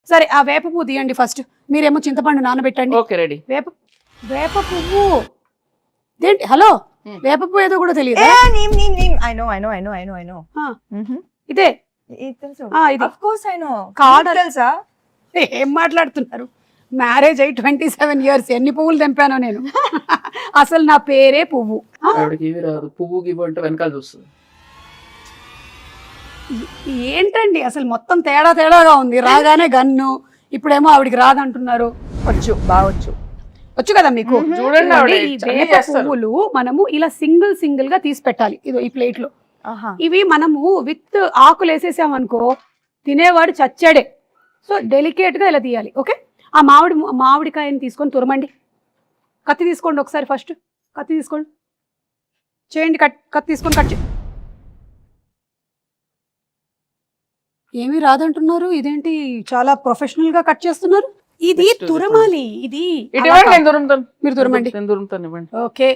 సరే ఆ వేప పువ్వు తీయండి ఫస్ట్. మీరేమో చింతపండు నానబెట్టండి. Okay ready. వేప పువ్వు ఏంటి? హలో, వేప పువ్వు ఏదో కూడా తెలియదు. ఇదే తెలుసా? ఏం మాట్లాడుతున్నారు? మ్యారేజ్ అయ్యి 27 years, ఎన్ని పువ్వులు తెంపానో నేను. అసలు నా పేరే పువ్వు. పువ్వు గివ్వు అంటే వెనకాల చూస్తుంది. ఏంటండి అసలు మొత్తం తేడాగా ఉంది. రాగానే గన్ను, ఇప్పుడేమో ఆవిడికి రాదంటున్నారు. వచ్చు కదా మీకు. చూడండి, ఈ వేప పువ్వులు మనము ఇలా సింగిల్ గా తీసి పెట్టాలి. ఇదో ఈ ప్లేట్ లో. ఇవి మనము విత్ ఆకులు వేసేసాం అనుకో, తినేవాడు చచ్చాడే. సో డెలికేట్ గా ఇలా తీయాలి. ఓకే, ఆ మామిడికాయని తీసుకొని తురమండి. కత్తి తీసుకోండి ఒకసారి. ఫస్ట్ కత్తి తీసుకోండి, చేయండి. కత్తి తీసుకొని కట్ చేయండి. ఏమీ రాదంటున్నారు. ఇదేంటి చాలా ప్రొఫెషనల్ గా కట్ చేస్తున్నారు? ఇది తురమాలి. ఇది మీరు తురమండి. ఓకే.